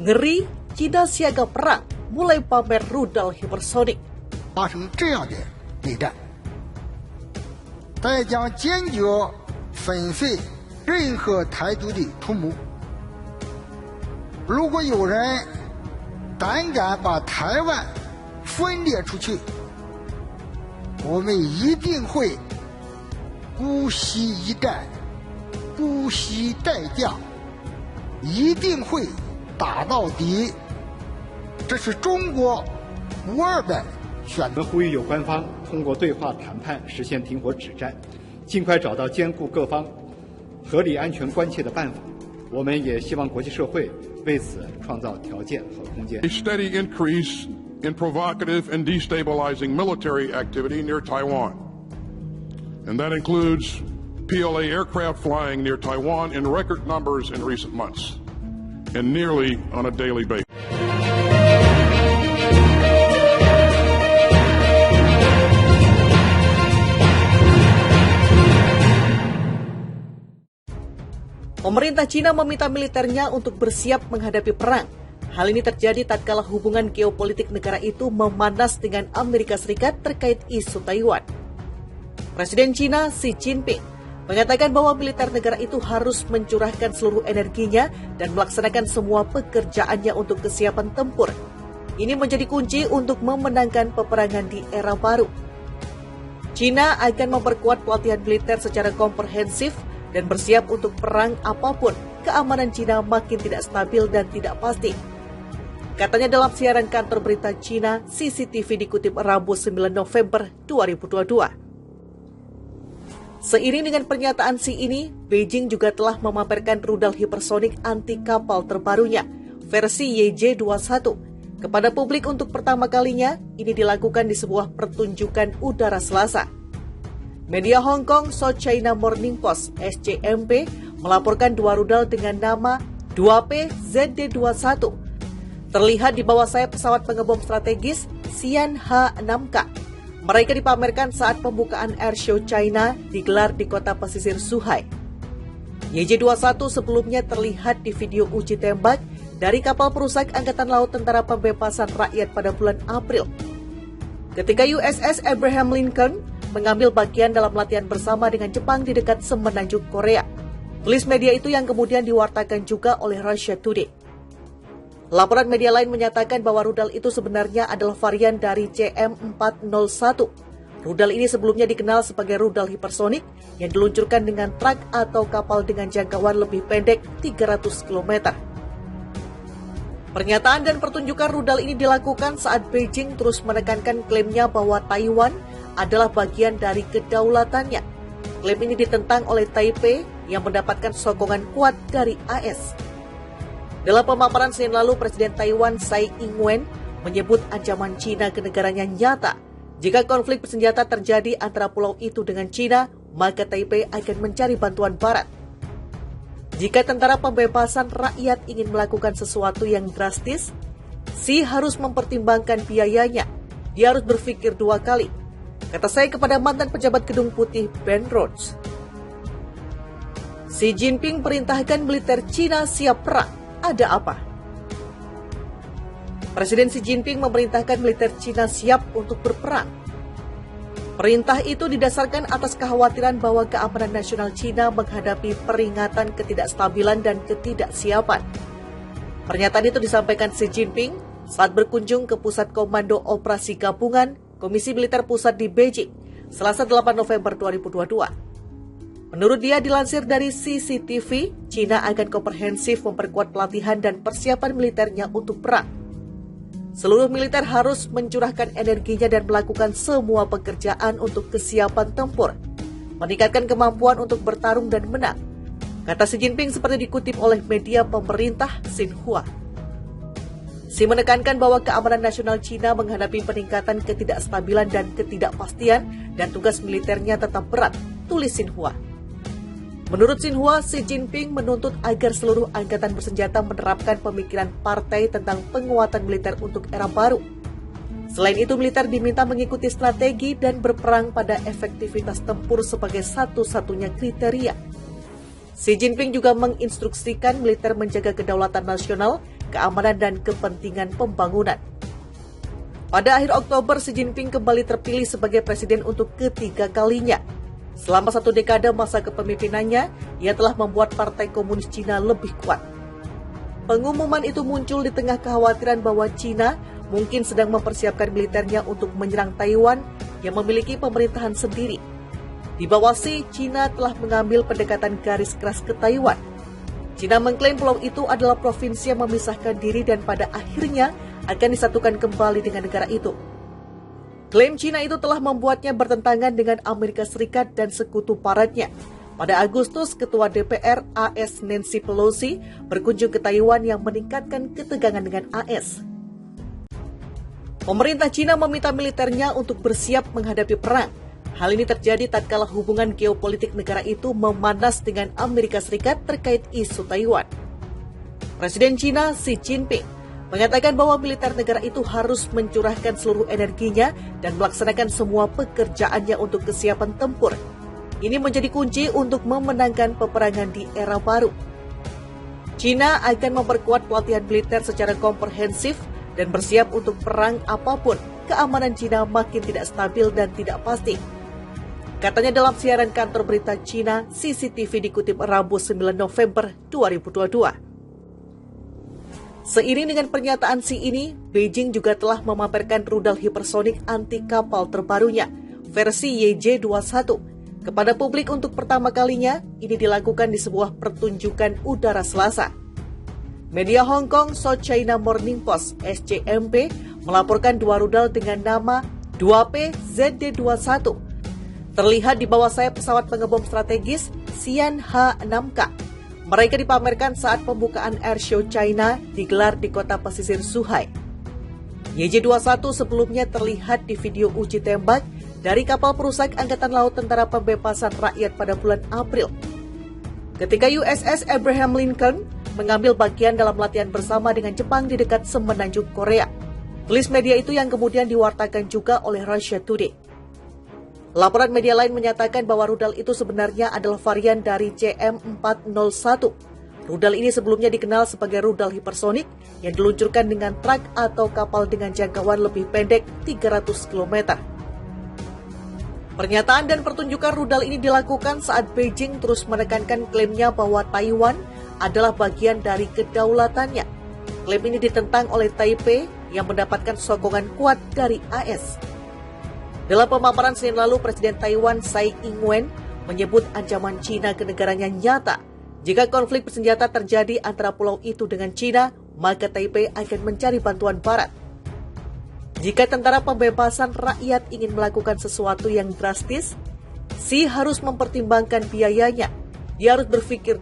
Ngeri, China siaga perang, mulai pamer rudal hipersonik. 发生这样的内战，但将坚决粉碎任何台独的图谋。如果有人胆敢把台湾分裂出去，我们一定会不惜一战，不惜代价，一定会打到底。这是中国无二的选择。呼吁有关方通过对话谈判实现停火止战，尽快找到兼顾各方合理安全关切的办法。我们也希望国际社会为此创造条件和空间。 A steady increase in provocative and destabilizing military activity near Taiwan, and that includes PLA aircraft flying near Taiwan in record numbers in recent months, and nearly on a daily basis. Pemerintah Cina meminta militernya untuk bersiap menghadapi perang. Hal ini terjadi tatkala hubungan geopolitik negara itu memanas dengan Amerika Serikat terkait isu Taiwan. Presiden Cina Xi Jinping mengatakan bahwa militer negara itu harus mencurahkan seluruh energinya dan melaksanakan semua pekerjaannya untuk kesiapan tempur. Ini menjadi kunci untuk memenangkan peperangan di era baru. Cina akan memperkuat pelatihan militer secara komprehensif dan bersiap untuk perang apapun. Keamanan Cina makin tidak stabil dan tidak pasti. Katanya dalam siaran kantor berita Cina CCTV dikutip Rabu 9 November 2022. Seiring dengan pernyataan Xi ini, Beijing juga telah memamerkan rudal hipersonik anti kapal terbarunya, versi YJ-21, kepada publik untuk pertama kalinya. Ini dilakukan di sebuah pertunjukan udara Selasa. Media Hong Kong South China Morning Post (SCMP) melaporkan dua rudal dengan nama 2P ZD-21 terlihat di bawah sayap pesawat pengebom strategis Xi'an H-6K. Mereka dipamerkan saat pembukaan Airshow China digelar di kota pesisir Zhuhai. YJ-21 sebelumnya terlihat di video uji tembak dari kapal perusak Angkatan Laut Tentara Pembebasan Rakyat pada bulan April. Ketika USS Abraham Lincoln mengambil bagian dalam latihan bersama dengan Jepang di dekat semenanjung Korea. Tulis media itu yang kemudian diwartakan juga oleh Russia Today. Laporan media lain menyatakan bahwa rudal itu sebenarnya adalah varian dari CM-401. Rudal ini sebelumnya dikenal sebagai rudal hipersonik yang diluncurkan dengan truk atau kapal dengan jangkauan lebih pendek 300 km. Pernyataan dan pertunjukan rudal ini dilakukan saat Beijing terus menekankan klaimnya bahwa Taiwan adalah bagian dari kedaulatannya. Klaim ini ditentang oleh Taipei yang mendapatkan sokongan kuat dari AS. Dalam pemaparan Senin lalu, Presiden Taiwan Tsai Ing-wen menyebut ancaman Cina ke negaranya nyata. Jika konflik bersenjata terjadi antara pulau itu dengan Cina, maka Taipei akan mencari bantuan Barat. Jika tentara pembebasan rakyat ingin melakukan sesuatu yang drastis, Xi harus mempertimbangkan biayanya. Dia harus berpikir dua kali, kata saya kepada mantan pejabat Gedung Putih Ben Rhodes. Xi Jinping perintahkan militer Cina siap perang. Ada apa? Presiden Xi Jinping memerintahkan militer Cina siap untuk berperang. Perintah itu didasarkan atas kekhawatiran bahwa keamanan nasional Cina menghadapi peringatan ketidakstabilan dan ketidaksiapan. Pernyataan itu disampaikan Xi Jinping saat berkunjung ke Pusat Komando Operasi Gabungan Komisi Militer Pusat di Beijing, Selasa 8 November 2022. Menurut dia, dilansir dari CCTV, Cina akan komprehensif memperkuat pelatihan dan persiapan militernya untuk perang. Seluruh militer harus mencurahkan energinya dan melakukan semua pekerjaan untuk kesiapan tempur, meningkatkan kemampuan untuk bertarung dan menang, kata Xi Jinping seperti dikutip oleh media pemerintah Xinhua. Xi menekankan bahwa keamanan nasional Cina menghadapi peningkatan ketidakstabilan dan ketidakpastian dan tugas militernya tetap berat, tulis Xinhua. Menurut Xinhua, Xi Jinping menuntut agar seluruh angkatan bersenjata menerapkan pemikiran partai tentang penguatan militer untuk era baru. Selain itu, militer diminta mengikuti strategi dan berperang pada efektivitas tempur sebagai satu-satunya kriteria. Xi Jinping juga menginstruksikan militer menjaga kedaulatan nasional keamanan dan kepentingan pembangunan. Pada akhir Oktober, Xi Jinping kembali terpilih sebagai presiden untuk ketiga kalinya. Selama 1 dekade masa kepemimpinannya, ia telah membuat Partai Komunis Cina lebih kuat. Pengumuman itu muncul di tengah kekhawatiran bahwa Cina mungkin sedang mempersiapkan militernya untuk menyerang Taiwan yang memiliki pemerintahan sendiri. Di bawah Xi, Cina telah mengambil pendekatan garis keras ke Taiwan. Cina mengklaim pulau itu adalah provinsi yang memisahkan diri dan pada akhirnya akan disatukan kembali dengan negara itu. Klaim Cina itu telah membuatnya bertentangan dengan Amerika Serikat dan sekutu paratnya. Pada Agustus, Ketua DPR AS Nancy Pelosi berkunjung ke Taiwan yang meningkatkan ketegangan dengan AS. Pemerintah Cina meminta militernya untuk bersiap menghadapi perang. Hal ini terjadi tatkala hubungan geopolitik negara itu memanas dengan Amerika Serikat terkait isu Taiwan. Presiden Cina Xi Jinping mengatakan bahwa militer negara itu harus mencurahkan seluruh energinya dan melaksanakan semua pekerjaannya untuk kesiapan tempur. Ini menjadi kunci untuk memenangkan peperangan di era baru. Cina akan memperkuat pelatihan militer secara komprehensif dan bersiap untuk perang apapun. Keamanan Cina makin tidak stabil dan tidak pasti. Katanya dalam siaran kantor berita Cina CCTV dikutip Rabu 9 November 2022. Seiring dengan pernyataan Xi ini, Beijing juga telah memamerkan rudal hipersonik anti kapal terbarunya, versi YJ-21, kepada publik untuk pertama kalinya. Ini dilakukan di sebuah pertunjukan udara Selasa. Media Hong Kong South China Morning Post (SCMP) melaporkan 2 rudal dengan nama 2P ZD-21 terlihat di bawah sayap pesawat pengebom strategis Xi'an H-6K. Mereka dipamerkan saat pembukaan Airshow China digelar di kota pesisir Zhuhai. YJ-21 sebelumnya terlihat di video uji tembak dari kapal perusak Angkatan Laut Tentara Pembebasan Rakyat pada bulan April. Ketika USS Abraham Lincoln mengambil bagian dalam latihan bersama dengan Jepang di dekat semenanjung Korea. Tulis media itu yang kemudian diwartakan juga oleh Russia Today. Laporan media lain menyatakan bahwa rudal itu sebenarnya adalah varian dari CM-401. Rudal ini sebelumnya dikenal sebagai rudal hipersonik yang diluncurkan dengan truk atau kapal dengan jangkauan lebih pendek 300 km. Pernyataan dan pertunjukan rudal ini dilakukan saat Beijing terus menekankan klaimnya bahwa Taiwan adalah bagian dari kedaulatannya. Klaim ini ditentang oleh Taipei yang mendapatkan sokongan kuat dari AS. Dalam pemaparan Senin lalu, Presiden Taiwan Tsai Ing-wen menyebut ancaman Cina ke negaranya nyata. Jika konflik bersenjata terjadi antara pulau itu dengan Cina, maka Taipei akan mencari bantuan Barat. Jika tentara pembebasan rakyat ingin melakukan sesuatu yang drastis, Xi harus mempertimbangkan biayanya. Dia harus berpikir